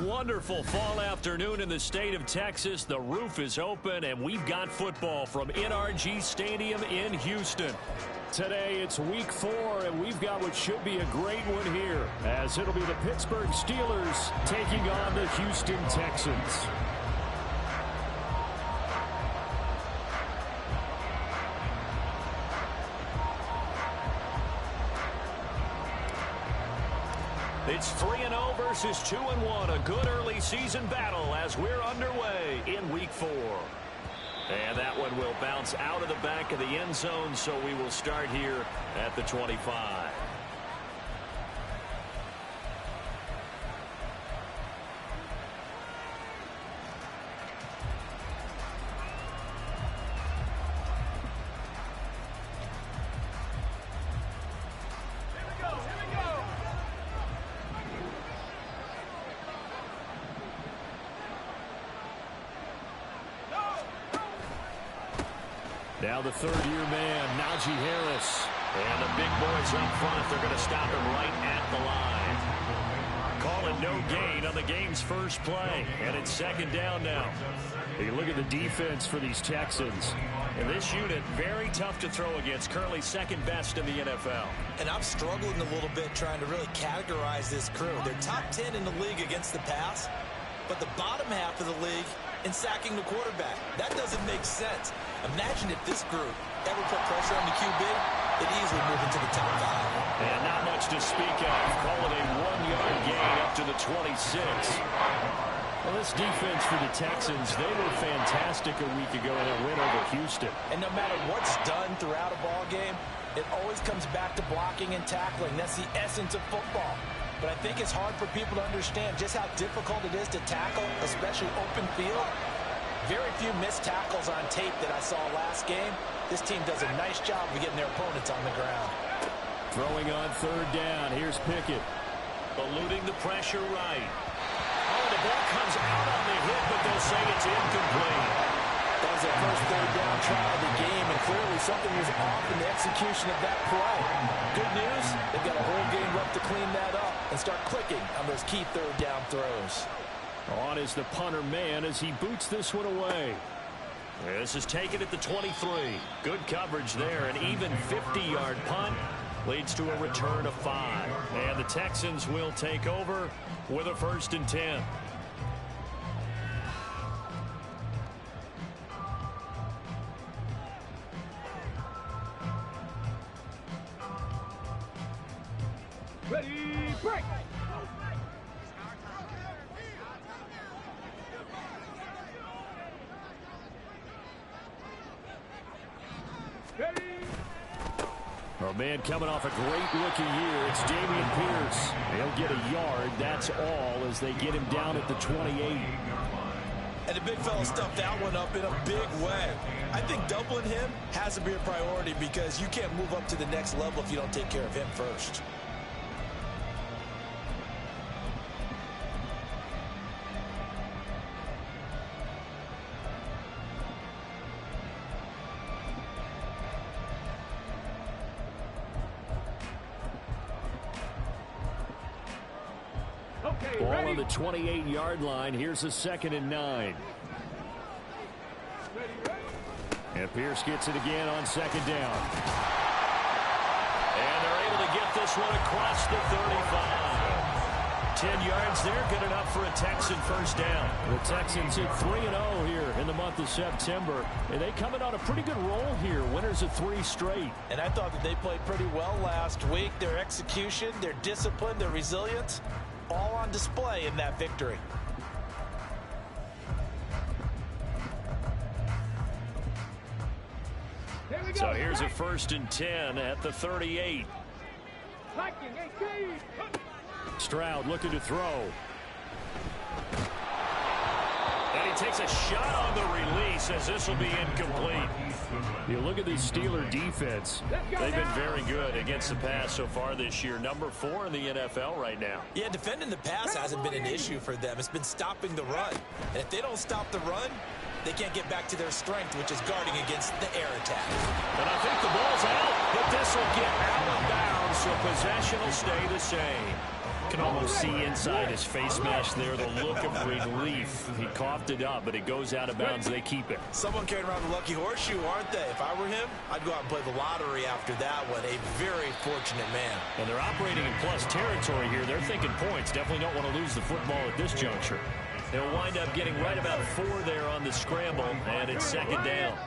wonderful fall afternoon in the state of Texas. The roof is open, and we've got football from NRG Stadium in Houston. Today, it's week 4, and we've got what should be a great one here, as it'll be the Pittsburgh Steelers taking on the Houston Texans. It's 3-0 versus 2-1. A good early season battle as we're underway in week 4. And that one will bounce out of the back of the end zone, so we will start here at the 25. Now the third-year man, Najee Harris. And the big boys up front, they're going to stop him right at the line. Call it no gain on the game's first play. And it's second down now. You look at the defense for these Texans. And this unit, very tough to throw against. Currently second best in the NFL. And I'm struggling a little bit trying to really categorize this crew. They're top 10 in the league against the pass, but the bottom half of the league in sacking the quarterback. That doesn't make sense. Imagine if this group ever put pressure on the QB, it easily move into the top 5. And not much to speak of. Call it a 1-yard gain up to the 26. Well, this defense for the Texans, they were fantastic a week ago in a win over Houston. And no matter what's done throughout a ball game, it always comes back to blocking and tackling. That's the essence of football. But I think it's hard for people to understand just how difficult it is to tackle, especially open field. Very few missed tackles on tape that I saw last game. This team does a nice job of getting their opponents on the ground. Throwing on third down. Here's Pickett. Eluding the pressure right. Oh, the ball comes out on the hit, but they'll say it's incomplete. That was their first third down try of the game, and clearly something was off in the execution of that play. Good news, they've got a whole game left to clean that up and start clicking on those key third down throws. On is the punter man as he boots this one away. This is taken at the 23. Good coverage there. An even 50-yard punt leads to a return of 5. And the Texans will take over with a 1st and 10. Ready, break! A man coming off a great rookie year, it's Dameon Pierce. He'll get a yard, that's all, as they get him down at the 28. And the big fella stuffed that one up in a big way. I think doubling him has to be a priority because you can't move up to the next level if you don't take care of him first. Ball on the 28-yard line. Here's a 2nd and 9. And Pierce gets it again on 2nd down. And they're able to get this one across the 35. 10 yards there, good enough for a Texan first down. The Texans hit 3-0 here in the month of September. And they come in on a pretty good roll here. Winners of 3 straight. And I thought that they played pretty well last week. Their execution, their discipline, their resilience, all on display in that victory. So here's a 1st and 10 at the 38. Stroud looking to throw. And he takes a shot on the release as this will be incomplete. You look at the Steeler defense. They've been very good against the pass so far this year. Number 4 in the NFL right now. Yeah, defending the pass hasn't been an issue for them. It's been stopping the run. And if they don't stop the run, they can't get back to their strength, which is guarding against the air attack. And I think the ball's out, but this will get out of bounds, so possession will stay the same. Can almost see inside his face mask there the look of relief. He coughed it up, but it goes out of bounds. They keep it. Someone carrying around the lucky horseshoe, aren't they? If I were him, I'd go out and play the lottery after that one. A very fortunate man. And they're operating in plus territory here. They're thinking points. Definitely don't want to lose the football at this juncture. They'll wind up getting right about 4 there on the scramble, and it's second down.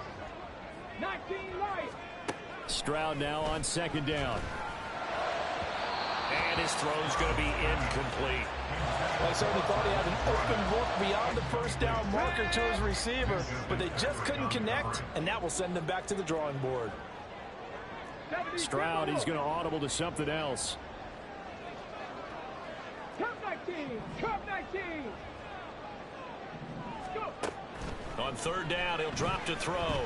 Stroud now on second down. And his throw's going to be incomplete. I certainly thought he had an open look beyond the first down marker to his receiver, but they just couldn't connect, and that will send them back to the drawing board. Stroud, he's going to audible to something else. On third down, he'll drop to throw.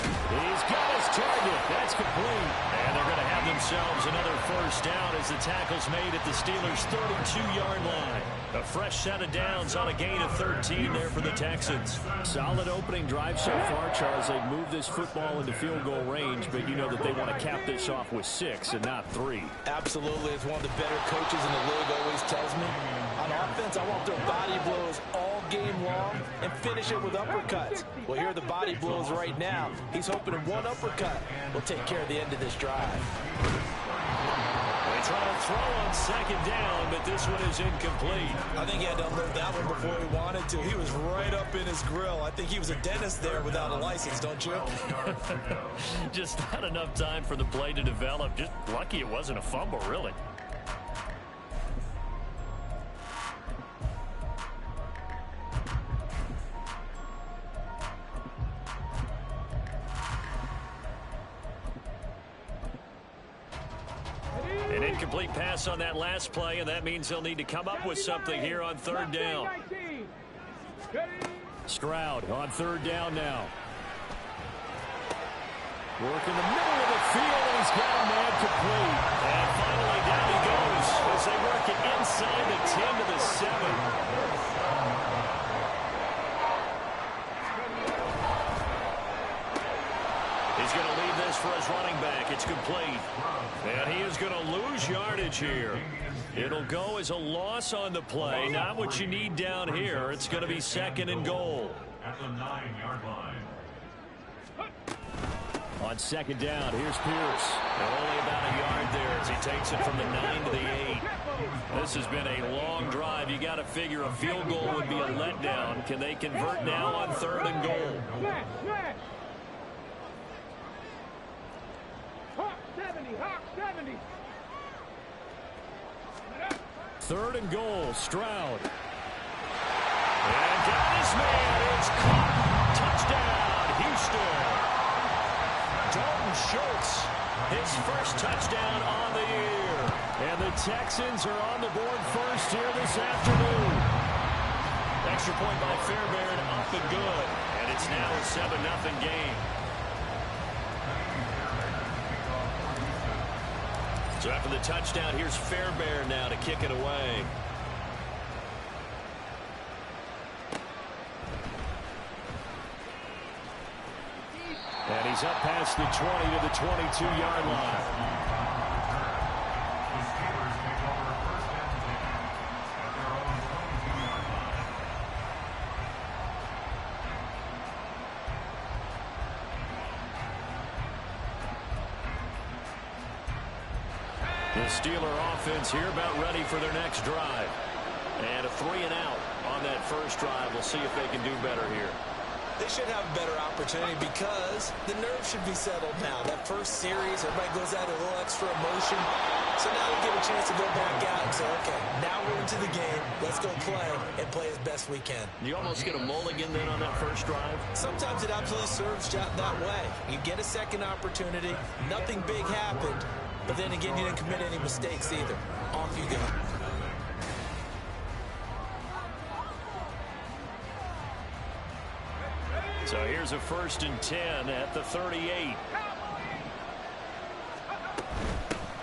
He's got his target. That's complete. And they're going to have themselves another first down as the tackle's made at the Steelers' 32-yard line. A fresh set of downs on a gain of 13 there for the Texans. Solid opening drive so far, Charles. They've moved this football into field goal range, but you know that they want to cap this off with 6 and not 3. Absolutely. As one of the better coaches in the league always tells me, on offense, I want their body blows all game long and finish it with uppercuts. Well, here are the body blows right now. He's hoping one uppercut will take care of the end of this drive. They try to throw on second down, but this one is incomplete. I think he had to unload that one before he wanted to. He was right up in his grill. I think he was a dentist there without a license, don't you? Just not enough time for the play to develop. Just lucky it wasn't a fumble, really. An incomplete pass on that last play, and that means they'll need to come up with something here on third down. Stroud on third down now. Work in the middle of the field, and he's got a man complete. And finally down he goes as they work it inside the 10 to the 7. He's going to leave this for his running back. It's complete. And he is going to lose yardage here. It'll go as a loss on the play. Not what you need down here. It's going to be second and goal. At the 9-yard line. On second down, here's Pierce. Only about a yard there as he takes it from the 9 to the 8. This has been a long drive. You got to figure a field goal would be a letdown. Can they convert now on third and goal? Third and goal, Stroud. And got his man. It's caught. Touchdown, Houston. Dalton Schultz, his first touchdown on the year. And the Texans are on the board first here this afternoon. Extra point by Fairbairn, up and good. And it's now a 7-0 game. So after the touchdown, here's Fairbairn now to kick it away. And he's up past the 20 to the 22-yard line. The Steeler offense here about ready for their next drive. And a 3-and-out on that first drive. We'll see if they can do better here. They should have a better opportunity because the nerves should be settled now. That first series, everybody goes out a little extra emotion. So now they get a chance to go back out and say, okay, now we're into the game. Let's go play and play as best we can. You almost get a mulligan then on that first drive? Sometimes it absolutely serves that way. You get a second opportunity. Nothing big happened. But then again, you didn't commit any mistakes either. Off you go. So here's a 1st and 10 at the 38.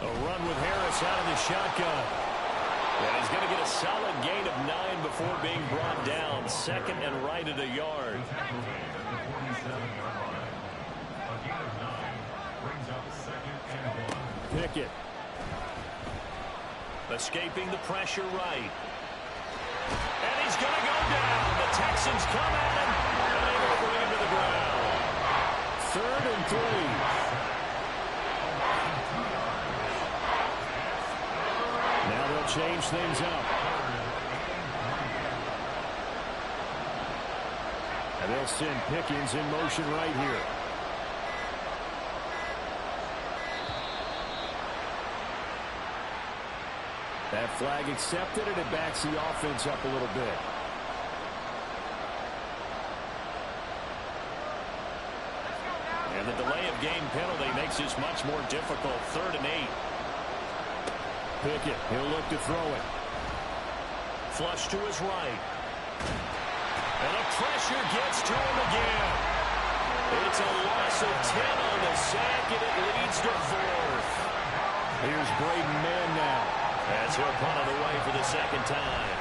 A run with Harris out of the shotgun. And he's going to get a solid gain of 9 before being brought down. Second and right at a yard. Pickett. Escaping the pressure right. And he's going to go down. The Texans come at him, and able to bring him to the ground. 3rd and 3. Now they'll change things up. And they'll send Pickens in motion right here. That flag accepted, and it backs the offense up a little bit. And the delay of game penalty makes this much more difficult. 3rd and 8. Pickett, he'll look to throw it. Flush to his right. And the pressure gets to him again. It's a loss of 10 on the sack, and it leads to 4th. Here's Braden Mann now, as he'll punt it away for the 2nd time.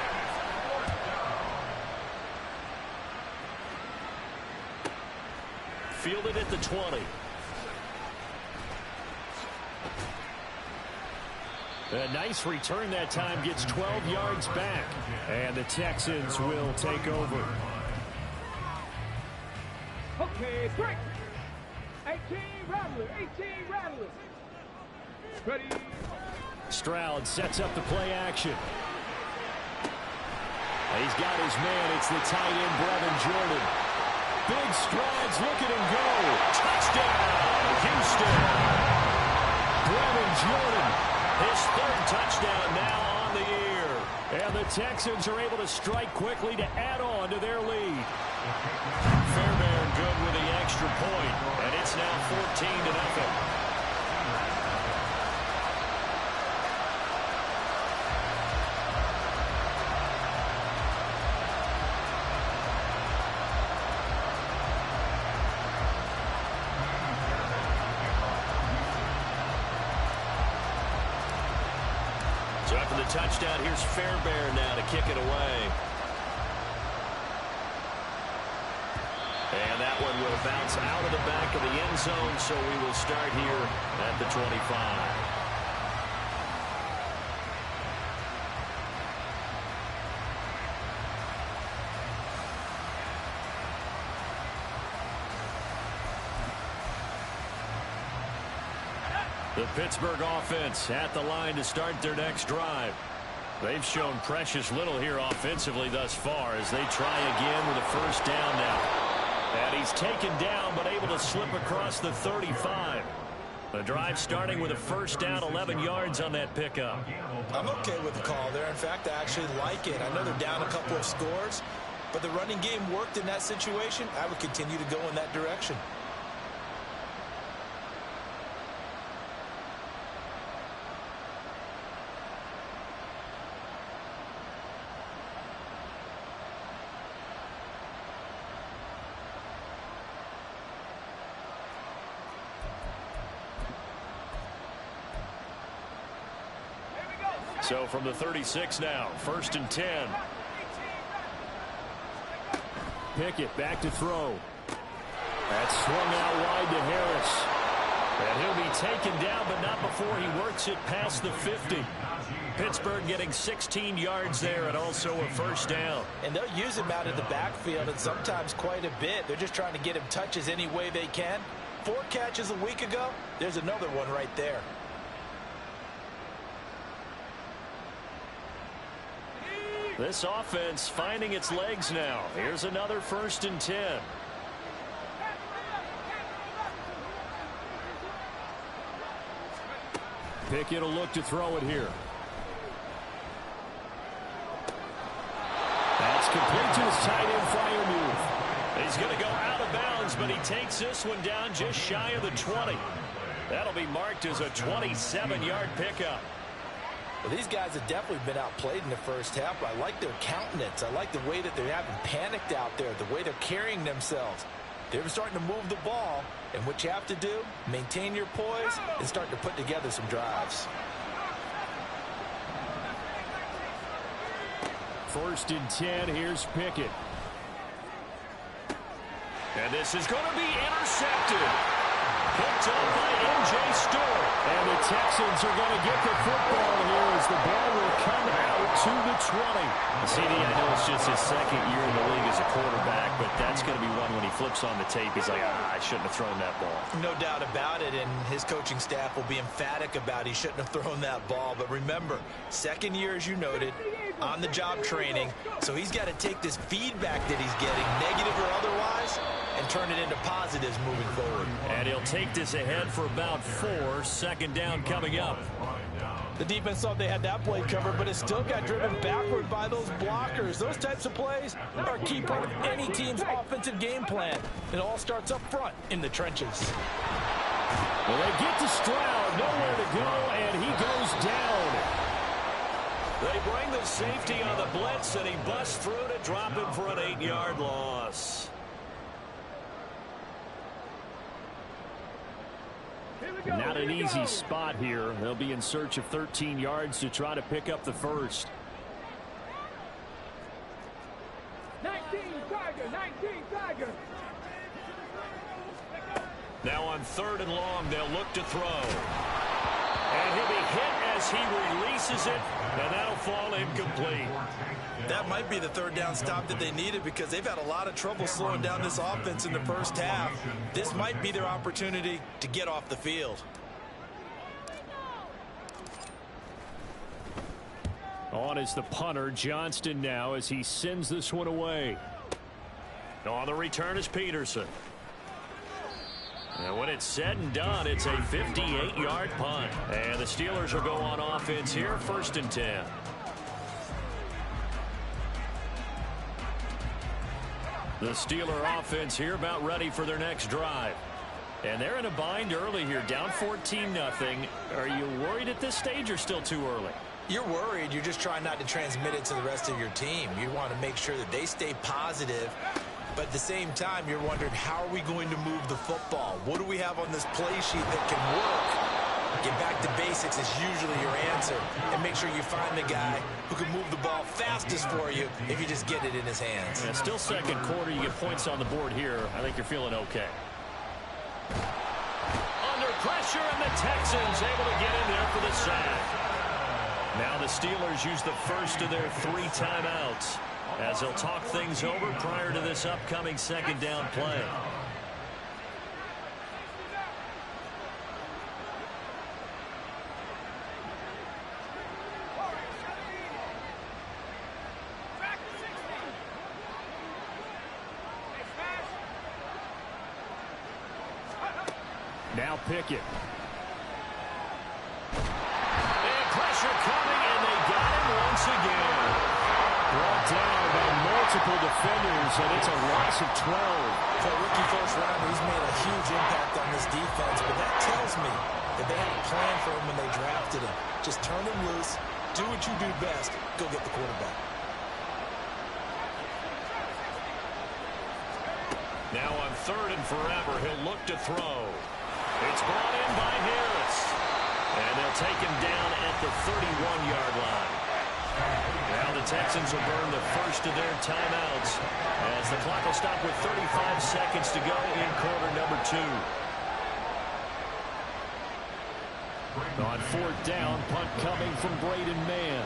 Fielded at the 20. A nice return that time, gets 12 yards back. And the Texans will take over. Okay, break. 18 Rattlers, 18 Rattlers. Ready. Stroud sets up the play action. He's got his man. It's the tight end, Brevin Jordan. Big strides, look at him go. Touchdown, Houston. Brevin Jordan, his 3rd touchdown now on the year. And the Texans are able to strike quickly to add on to their lead. Fairbairn good with the extra point, and it's now 14-0. So after the touchdown, here's Fairbairn now to kick it away. And that one will bounce out of the back of the end zone, so we will start here at the 25. The Pittsburgh offense at the line to start their next drive. They've shown precious little here offensively thus far as they try again with a 1st down now. And he's taken down but able to slip across the 35. The drive starting with a 1st down, 11 yards on that pickup. I'm okay with the call there. In fact, I actually like it. I know they're down a couple of scores, but the running game worked in that situation. I would continue to go in that direction. So from the 36 now, 1st and 10. Pickett back to throw. That's swung out wide to Harris. And he'll be taken down, but not before he works it past the 50. Pittsburgh getting 16 yards there and also a 1st down. And they'll use him out of the backfield and sometimes quite a bit. They're just trying to get him touches any way they can. 4 catches a week ago. There's another one right there. This offense finding its legs now. Here's another 1st and 10. Pickett will look to throw it here. That's complete to his tight end Freiermuth. He's going to go out of bounds, but he takes this one down just shy of the 20. That'll be marked as a 27-yard pickup. Well, these guys have definitely been outplayed in the 1st half, but I like their countenance. I like the way that they haven't panicked out there, the way they're carrying themselves. They're starting to move the ball, and what you have to do, maintain your poise and start to put together some drives. 1st and 10, here's Pickett. And this is going to be intercepted. Picked up by M.J. Stewart. And the Texans are going to get the football here as the ball will come out to the 20. CD, I know it's just his second year in the league as a quarterback, but that's going to be one when he flips on the tape. He's like, I shouldn't have thrown that ball. No doubt about it, and his coaching staff will be emphatic about he shouldn't have thrown that ball. But remember, second year, as you noted, on-the-job training, so he's got to take this feedback that he's getting, negative or otherwise, and turn it into positives moving forward. And he'll take this ahead for about 4. Second down coming up. The defense thought they had that play covered, but it still got driven backward by those blockers. Those types of plays are a key part of any team's offensive game plan. It all starts up front in the trenches. Well, they get to Stroud, nowhere to go, and he goes down. They bring the safety on the blitz, and he busts through to drop him for an 8-yard loss. Not an easy spot here. They'll be in search of 13 yards to try to pick up the first. 19 Tiger. Now on 3rd and long, they'll look to throw. And he'll be hit as he releases it, and that'll fall incomplete. That might be the 3rd down stop that they needed because they've had a lot of trouble slowing down this offense in the first half. This might be their opportunity to get off the field. On is the punter, Johnston, now as he sends this one away. On the return is Peterson. And when it's said and done, it's a 58-yard punt. And the Steelers will go on offense here, 1st and 10. The Steeler offense here about ready for their next drive. And they're in a bind early here, down 14-0. Are you worried at this stage or still too early? You're worried. You're just trying not to transmit it to the rest of your team. You want to make sure that they stay positive. But at the same time, you're wondering, how are we going to move the football? What do we have on this play sheet that can work? Get back to basics is usually your answer. And make sure you find the guy who can move the ball fastest for you if you just get it in his hands. Yeah, still second quarter. You get points on the board here. I think you're feeling okay. Under pressure, and the Texans able to get in there for the sack. Now the Steelers use the first of their 3 timeouts as they'll talk things over prior to this upcoming 2nd down play. Now Pickett. And pressure coming, and they got him once again. Brought down by multiple defenders, and it's a loss of 12. For a rookie first rounder, he's made a huge impact on this defense, but that tells me that they had a plan for him when they drafted him. Just turn him loose, do what you do best, go get the quarterback. Now on 3rd and forever, he'll look to throw. It's brought in by Harris. And they'll take him down at the 31-yard line. Now the Texans will burn the first of their timeouts as the clock will stop with 35 seconds to go in quarter number 2. On 4th down, punt coming from Braden Mann.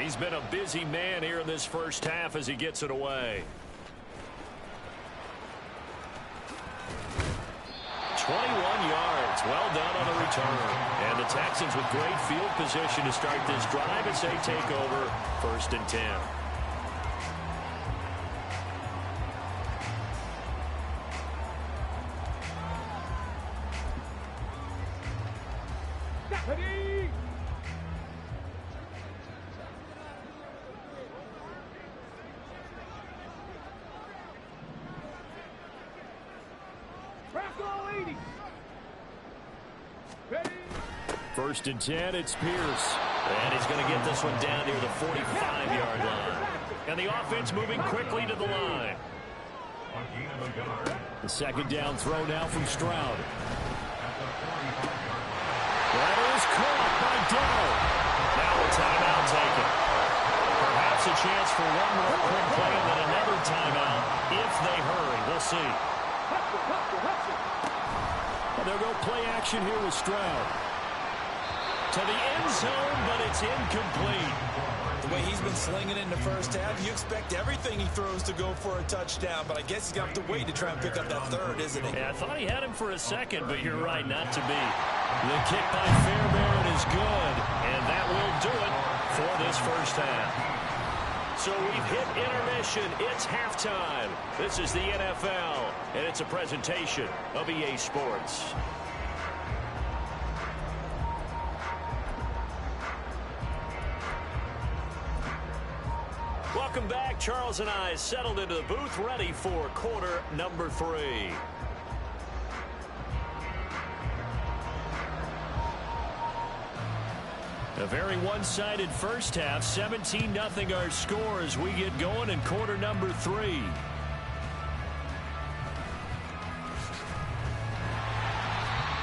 He's been a busy man here in this first half as he gets it away. 21 yards. Well done on the return. And the Texans with great field position to start this drive as they take over 1st and 10. First and 10, it's Pierce. And he's going to get this one down near the 45-yard line. And the offense moving quickly to the line. The 2nd down throw now from Stroud. That is caught by Dell. Now a timeout taken. Perhaps a chance for one more quick play and then another timeout if they hurry. We'll see. They'll go play action here with Stroud. To the end zone, but it's incomplete. The way he's been slinging it in the first half, you expect everything he throws to go for a touchdown, but I guess he's going to have to wait to try and pick up that third, isn't he? Yeah, I thought he had him for a second, but you're right, not to be. The kick by Fairbairn is good, and that will do it for this first half. So we've hit intermission. It's halftime. This is the NFL, and it's a presentation of EA Sports. Welcome back. Charles and I settled into the booth, ready for quarter number 3. A very one-sided first half. 17-0 our score as we get going in quarter number 3.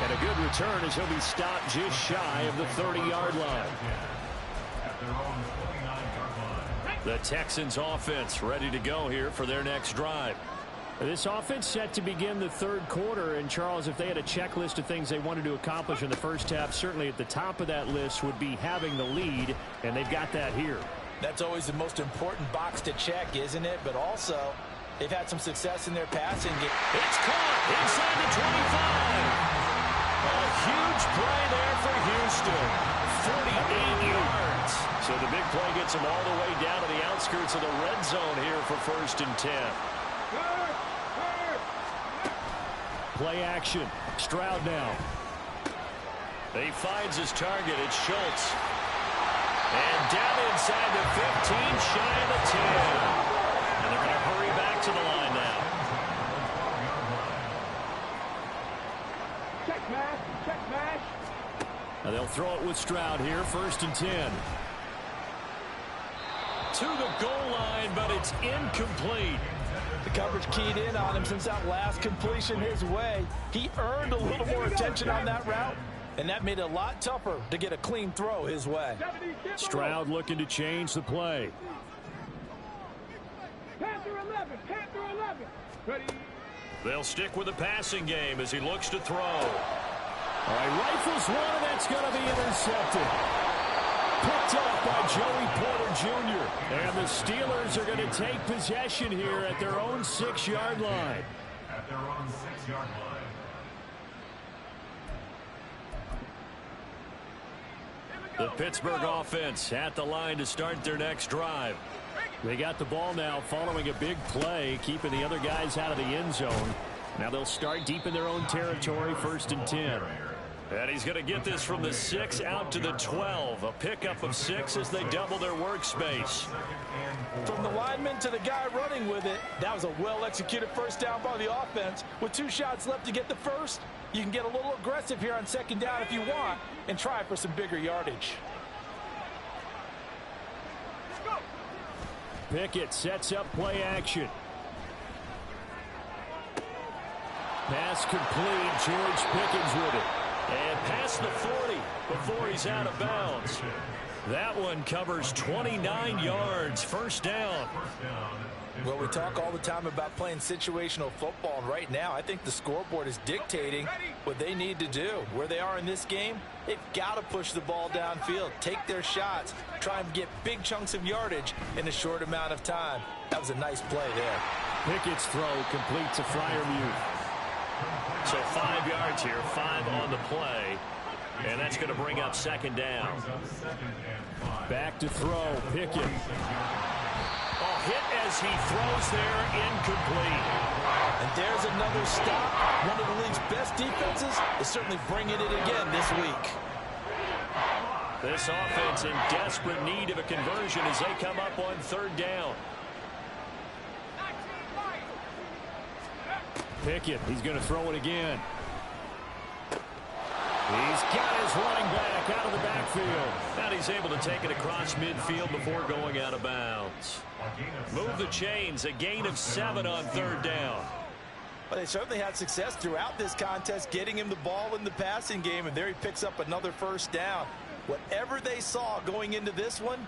And a good return as he'll be stopped just shy of the 30-yard line. The Texans offense ready to go here for their next drive. This offense set to begin the third quarter. And, Charles, if they had a checklist of things they wanted to accomplish in the first half, certainly at the top of that list would be having the lead, and they've got that here. That's always the most important box to check, isn't it? But also, they've had some success in their passing game. It's caught inside the 25. A huge play there for Houston. 48 yards. So the big play gets them all the way down to the outskirts of the red zone here for 1st and 10. Play action. Stroud now. He finds his target. It's Schultz. And down inside the 15, shy of the 10. And they're going to hurry back to the line now. Check mash, check mash. Now they'll throw it with Stroud here. 1st and 10. To the goal line, but it's incomplete. The coverage keyed in on him since that last completion his way. He earned a little more attention on that route, and that made it a lot tougher to get a clean throw his way. Stroud looking to change the play. Panther 11, Panther 11. Ready. They'll stick with the passing game as he looks to throw. All right, rifles one, and that's going to be intercepted. Picked off by Joey Porter Jr. And the Steelers are going to take possession here at their own 6-yard line. At their own 6-yard line. The Pittsburgh offense at the line to start their next drive. They got the ball now following a big play, keeping the other guys out of the end zone. Now they'll start deep in their own territory, 1st and 10. And he's going to get this from the 6 out to the 12. A pickup of 6 as they double their workspace. From the lineman to the guy running with it, that was a well-executed first down by the offense. With 2 shots left to get the first, you can get a little aggressive here on 2nd down if you want and try for some bigger yardage. Pickett sets up play action. Pass complete. George Pickens with it. And past the 40 before he's out of bounds. That one covers 29 yards. 1st down. Well, we talk all the time about playing situational football, and right now I think the scoreboard is dictating what they need to do. Where they are in this game, they've got to push the ball downfield, take their shots, try and get big chunks of yardage in a short amount of time. That was a nice play there. Pickett's throw complete to Freiermuth. So 5 yards here, 5 on the play. And that's going to bring up 2nd down. Back to throw, Pickett. Oh, hit as he throws there, incomplete. And there's another stop. One of the league's best defenses is certainly bringing it again this week. This offense in desperate need of a conversion as they come up on 3rd down. Pickett, he's going to throw it again. He's got his running back out of the backfield. And he's able to take it across midfield before going out of bounds. Move the chains, a gain of 7 on 3rd down. Well, they certainly had success throughout this contest, getting him the ball in the passing game, and there he picks up another 1st down. Whatever they saw going into this one,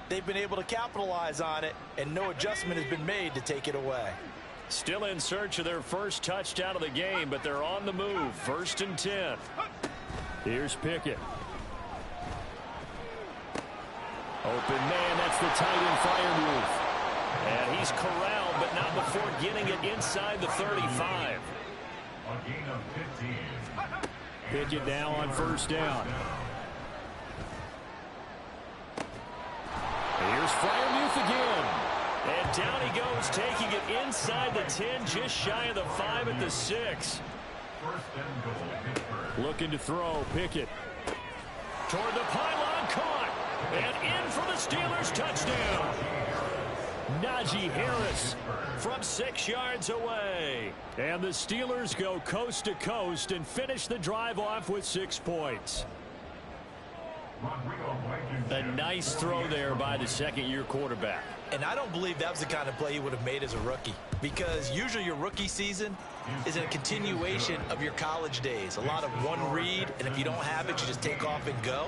they've been able to capitalize on it, and no adjustment has been made to take it away. Still in search of their first touchdown of the game, but they're on the move. 1st and 10. Here's Pickett. Open man, that's the tight end fire move. And he's corralled, but not before getting it inside the 35. A gain of 15. Pickett now on 1st down. Here's Freiermuth again. And down he goes, taking it inside the 10, just shy of the 5 at the 6. 1st and goal, Pittsburgh. Looking to throw, Pickett. Toward the pylon, caught. And in for the Steelers, touchdown. Najee Harris from 6 yards away. And the Steelers go coast to coast and finish the drive off with 6 points. A nice throw there by the second-year quarterback. And I don't believe that was the kind of play he would have made as a rookie, because usually your rookie season is a continuation of your college days. A lot of one read, and if you don't have it, you just take off and go.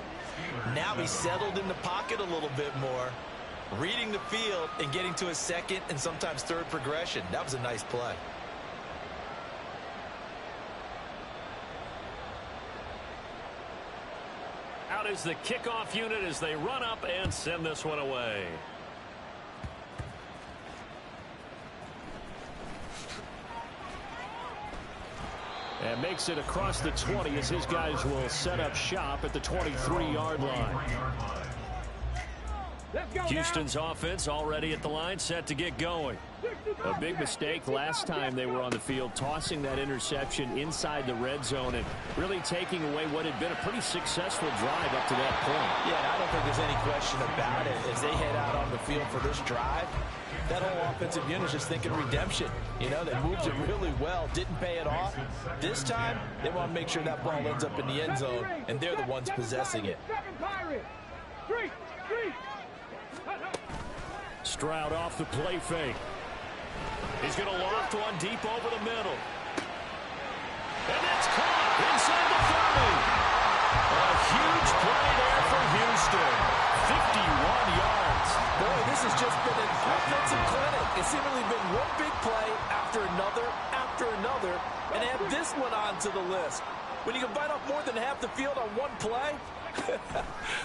Now he's settled in the pocket a little bit more, reading the field and getting to his second and sometimes third progression. That was a nice play. Out is the kickoff unit as they run up and send this one away. And makes it across the 20 as his guys will set up shop at the 23-yard line. Houston's offense already at the line, set to get going. A big mistake last time they were on the field, tossing that interception inside the red zone and really taking away what had been a pretty successful drive up to that point. Yeah, and I don't think there's any question about it. As they head out on the field for this drive, that whole offensive unit is just thinking redemption. You know, they moved it really well, didn't pay it off. This time, they want to make sure that ball ends up in the end zone, and they're the ones possessing it. Stroud off the play fake. He's going to loft one deep over the middle. And that's caught inside the 30. A huge play there for Houston. 51 yards. Boy, this has just been an offensive clinic. It's seemingly been one big play after another, and add this one onto the list. When you can bite off more than half the field on one play,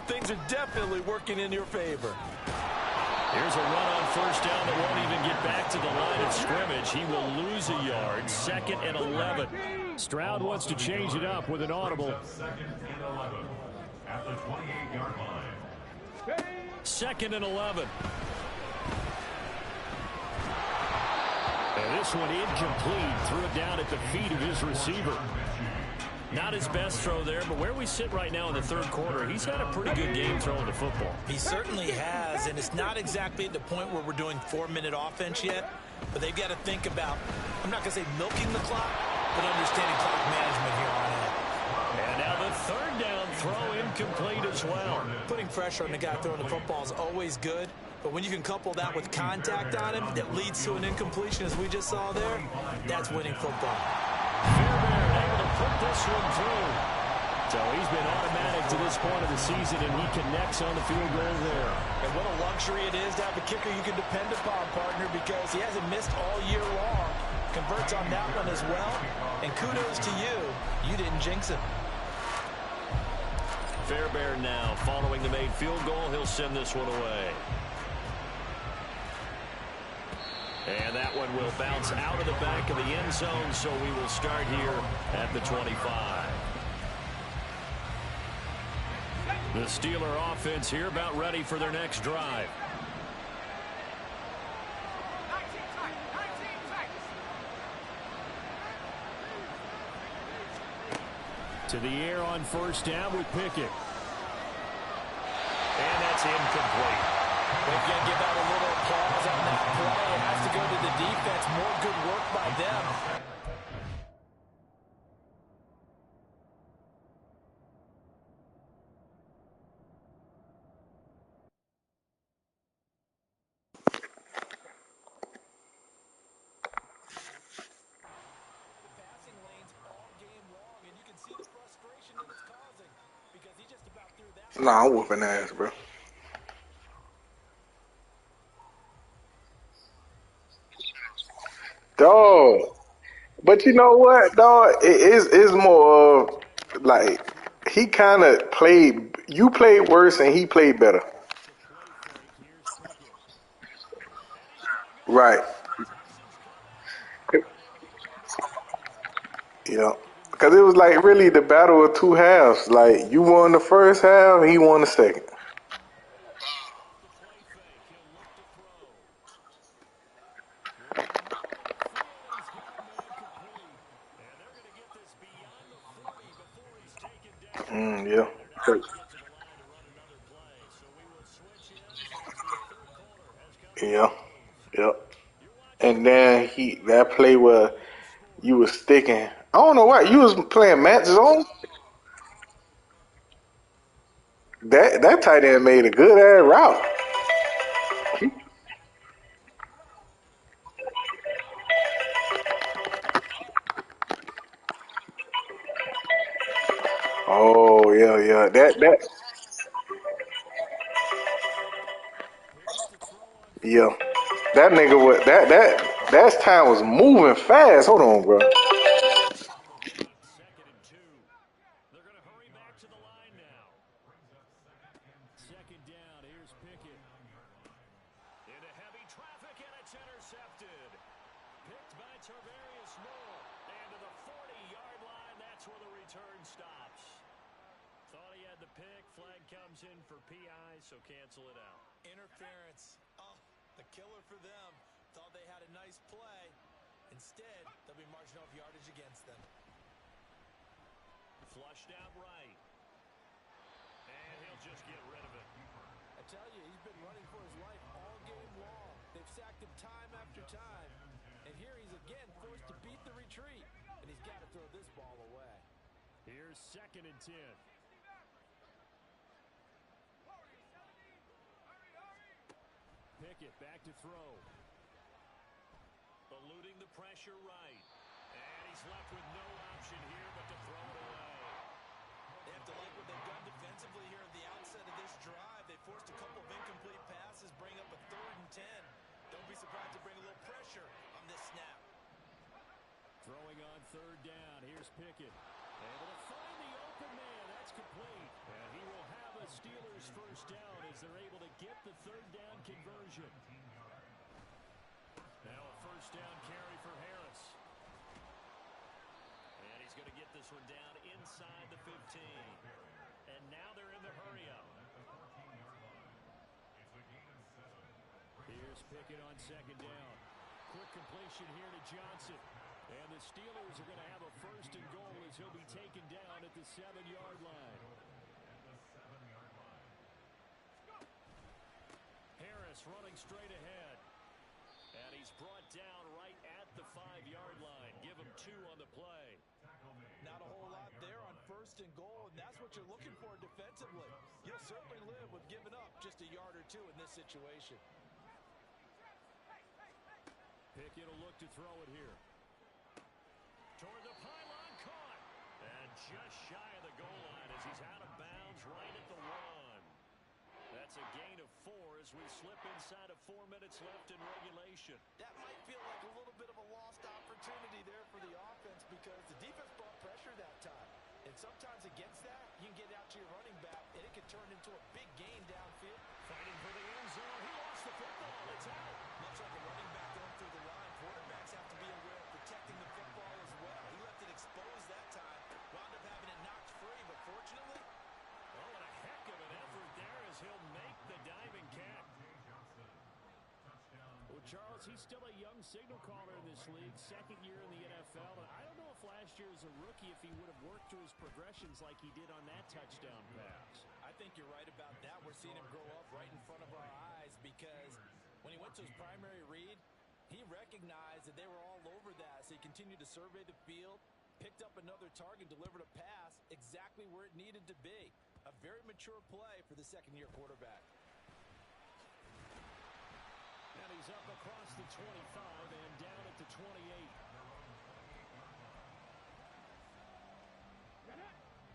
things are definitely working in your favor. Here's a run on 1st down that won't even get back to the line of scrimmage. He will lose a yard. 2nd and 11. Stroud wants to change it up with an audible. 2nd and 11 at the 28-yard line. 2nd and 11. And this one incomplete. Threw it down at the feet of his receiver. Not his best throw there, but where we sit right now in the 3rd quarter, he's had a pretty good game throwing the football. He certainly has, and it's not exactly at the point where we're doing 4-minute offense yet, but they've got to think about, I'm not going to say milking the clock, but understanding clock management here on in. And now the 3rd down throw incomplete as well. Putting pressure on the guy throwing the football is always good, but when you can couple that with contact on him that leads to an incompletion, as we just saw there, that's winning football. Fairbairn able to put this one through. So he's been automatic to this point of the season, and he connects on the field goal there. And what a luxury it is to have a kicker you can depend upon, partner, because he hasn't missed all year long. Converts on that one as well. And kudos to you. You didn't jinx him. Fairbairn now, following the made field goal, he'll send this one away. And that one will bounce out of the back of the end zone, so we will start here at the 25. The Steeler offense here about ready for their next drive. To the air on 1st down with Pickett. And that's incomplete. We've got to give out a little applause on that play. It has to go to the defense. More good work by them. The passing lanes all game long, and you can see the frustration that it's causing because he just about threw that. Nah, I'm whooping ass, bro. Dog. But you know what, dog? It's more of like he kind of played. You played worse, and he played better. To play fake. Here's Pickett. And he's going to go Right. down. The Texans come back. Yeah. Because it was like really the battle of two halves. Like you won the first half, he won the second. Off the play fake. He'll look to throw. Through the middle of the field, and he's got a man complete. And they're going to get this beyond the 40 before he's taken down. Yeah. And they're not going to get to the line to run another play. So we will switch ends as the third quarter has come to a Yeah. close. Yep. You're watching And the then Texans that prevail play by where 30 to you score. was sticking. I don't know why you was playing match zone. That tight end made a good ass route. Oh yeah, yeah. That Pickett to throw on yeah. first down. That nigga was that time was moving fast. Hold on, bro. On second and 2. They're going to hurry back to the line now. Second down. Here's Pickett. Into heavy traffic, and it's intercepted. Picked by Tarvarius Moore. And to the 40-yard line, that's where the return stops. Thought he had the pick. Flag comes in for PI, so cancel it out. Interference. Oh, the killer for them. Thought they had a nice play. Instead, they'll be marching off yardage against them. Flushed out right. And he'll just get rid of it. I tell you, he's been running for his life all game long. They've sacked him time after time. And here he's again forced to beat the retreat. And he's got to throw this ball away. Here's second and 10. Pickett back to throw. Eluding the pressure right. And he's left with no option here but to throw it away. They have to like what they've done defensively here at the outset of this drive. They forced a couple of incomplete passes, bring up a 3rd and 10. Don't be surprised to bring a little pressure on this snap. Throwing on 3rd down. Here's Pickett. Able to find the open man. That's complete. And he will have a Steelers first down as they're able to get the 3rd down conversion. Now a first down carry for Harris. And he's going to get this one down inside the 15. And now they're in the hurry-up. Here's Pickett on 2nd down. Quick completion here to Johnson. And the Steelers are going to have a 1st and goal as he'll be taken down at the 7-yard line. Harris running straight ahead. And he's brought down right at the 5-yard line. Give him 2 on the play. Not a whole lot there on 1st and goal, and that's what you're looking for defensively. You'll certainly live with giving up just a yard or 2 in this situation. Pickett will look to throw it here. Toward the pylon, caught. And just shy of the goal line as he's out of bounds right at the 1. That's a gain of 4 as we slip inside of 4 minutes left in regulation. That might feel like a little bit of a lost opportunity there for the offense because the defense brought pressure that time. And sometimes against that, you can get out to your running back, and it can turn into a big gain downfield. Fighting for the end zone. He lost the football. It's out. Much like a running back going through the line, quarterbacks have to be aware of protecting the football as well. He left it exposed that time, wound up having it knocked free, but fortunately, Oh, and a heck of an effort there as he'll make the diving catch. Well, Charles, he's still a young signal caller in this league, 2nd year in the NFL. And I don't know if last year as a rookie, if he would have worked through his progressions like he did on that touchdown pass. I think you're right about that. We're seeing him grow up right in front of our eyes because when he went to his primary read, he recognized that they were all over that. So he continued to survey the field, picked up another target, delivered a pass exactly where it needed to be. A very mature play for the 2nd-year quarterback. And he's up across the 25 and down at the 28.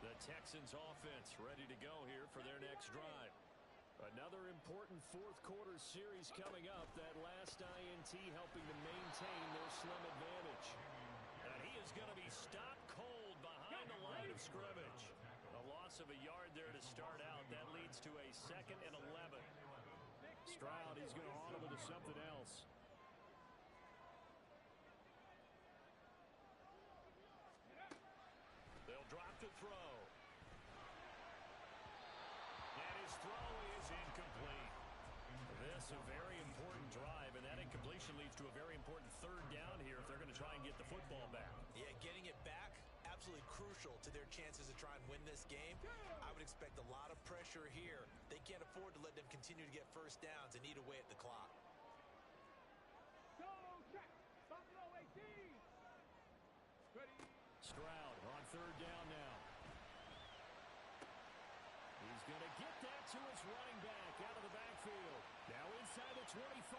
The Texans offense ready to go here for their next drive. A Another important fourth-quarter series coming up. That last INT helping to maintain their slim advantage. And he is going to be stopped cold behind the line of scrimmage. A loss of a yard there to start out. That leads to a 2nd and 11. Stroud, he's going to audible to something else. They'll drop to throw. And his throw is incomplete. This a very important drive, and that incompletion leads to a very important 3rd down here if they're going to try and get the football back. Yeah, getting it back, absolutely crucial to their chances to try and win this game. I would expect a lot of pressure here. They can't afford to let them continue to get first downs and eat away at the clock. Go, check. Buffalo 18. Ready. Stroud on 3rd down now. He's going to get that to his running back out of the backfield. Now inside the 25.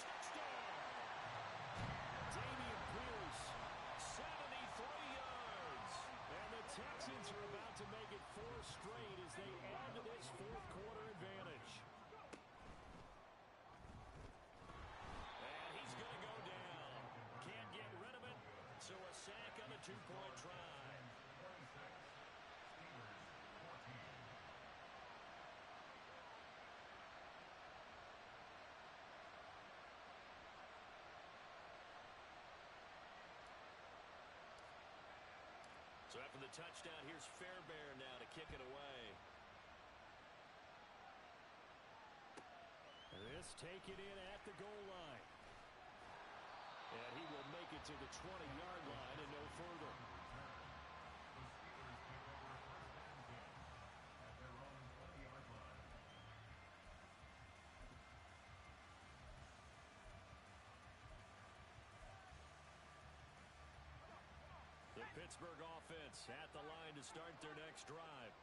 Touchdown! Dameon Pierce, 73 yards. And the Texans are about to make it 4 straight as they add to this fourth-quarter advantage. And he's going to go down. Can't get rid of it, so a sack on the 2-point try. So after the touchdown, here's Fairbairn now to kick it away. This taken in at the goal line. And he will make it to the 20-yard line and no further. The Steelers take over 1st and 10 at their own 20-yard line. The Pittsburgh offense at the line to start their next drive.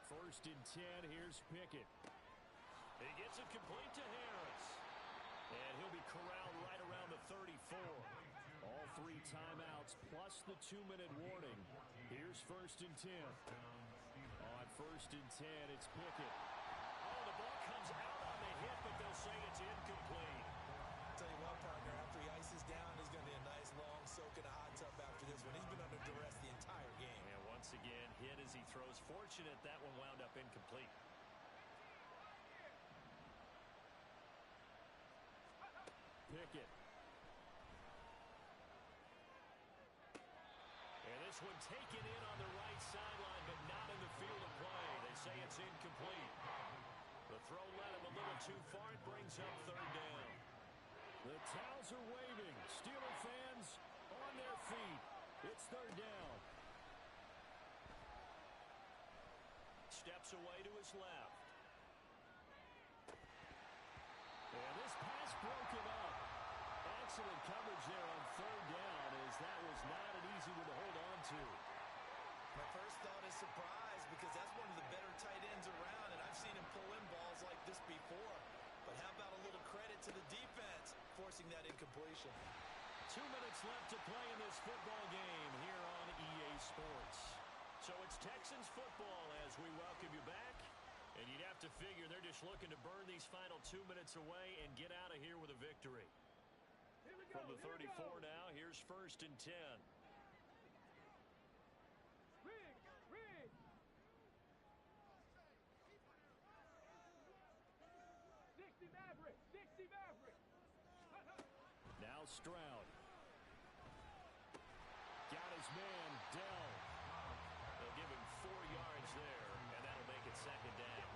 1st and 10, here's Pickett. He gets it complete to Harris. And he'll be corralled right around the 34. All 3 timeouts plus the 2-minute warning. Here's 1st and 10. On 1st and 10, it's Pickett. Oh, the ball comes out on the hit, but they'll say it's incomplete. Tell you what, partner, after he ices down, he's going to be a nice long soak in a hot tub after this one. He's been under duress the entire game. And once again, hit as he throws. Fortunate that one wound up incomplete. Pickett. And this one taken in on the right sideline, but not in the field of play. They say it's incomplete. The throw led him a little too far. It brings up 3rd down. The towels are waving. Steeler fans on their feet. It's 3rd down. Steps away to his left. And this pass broken up. Excellent coverage there on 3rd down, as that was not an easy one to hold on to. My first thought is surprise, because that's one of the better tight ends around, and I've seen him pull in balls like this before. But how about a little credit to the defense forcing that incompletion? 2 minutes left to play in this football game here on EA Sports. So it's Texans football as we welcome you back. And you'd have to figure they're just looking to burn these final 2 minutes away and get out of here with a victory. From the 34 now, here's 1st and 10. Rig. 60 Maverick. Now Stroud. Got his man, Dell. They'll give him 4 yards there, and that'll make it 2nd down.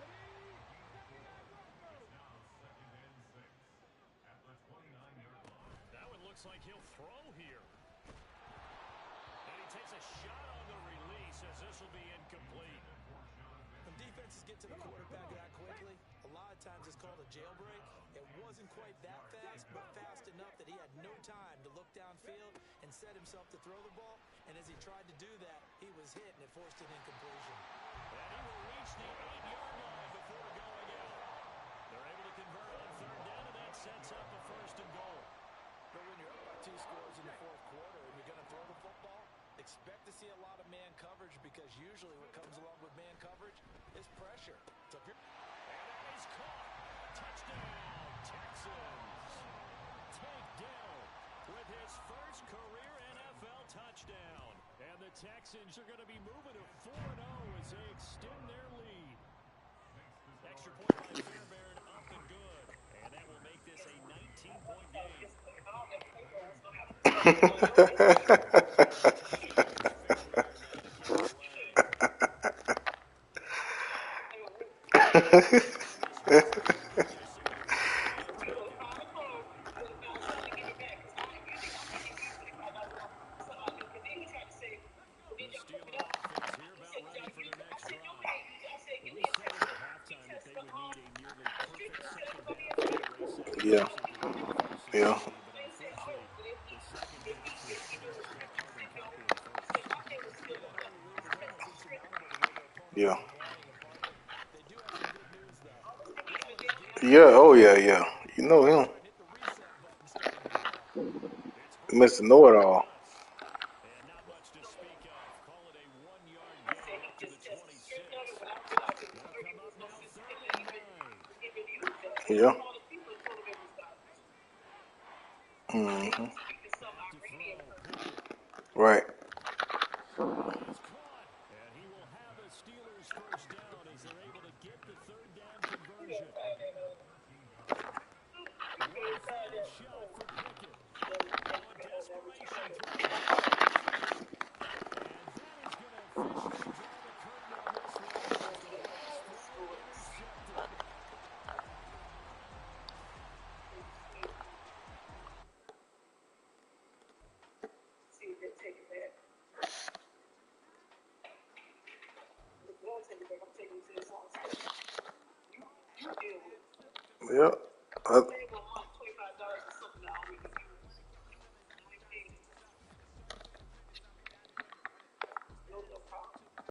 It's now 2nd and 6 at the 29-yard line. That one looks like he'll throw here. And he takes a shot on the release as this will be incomplete. When defenses get to the quarterback that quickly, a lot of times it's called a jailbreak. It wasn't quite that fast, but fast enough that he had no time to look downfield and set himself to throw the ball. And as he tried to do that, he was hit, and it forced an incompletion. And he will reach the 8-yard line before going out. They're able to convert on 3rd down, and that sets up a 1st and goal. But when you're up by 2 scores in the 4th quarter and you're going to throw the football, expect to see a lot of man coverage, because usually what comes along with man coverage is pressure. his first career NFL touchdown. And the Texans are going to be moving to 4-0 as they extend their lead. Extra point by Fairbairn up and good. And that will make this a 19-point game. The Steeler offense here about ready for their next drive. Well, we said it at halftime that they would need a nearly perfect second half to erase that Yeah. deficit that they have faced this Yeah. season. But unfortunately, the second half was pretty much a carbon copy of the first. Yeah, that only leaves one that's insurmountable the way their opponents Yeah. have been falling apart. They do have some good news, though. Now what he did Yeah. was Oh yeah. Yeah. You know him, try and hit the reset button starting the drive. It's Mr. Julio Know It with All. us. And not much to speak of. Call it a 1-yard gain up to the 26. They'll come up now 3rd and 9. Yeah. Hmm. Back to throw, Pickett. Right. He's caught. And he will have a Steelers first down as they're able to get the 3rd down conversion. One final shot for Pickett. Now a desperation throw. And that is going to officially draw the curtain on this one as the last throw intercepted. Yeah.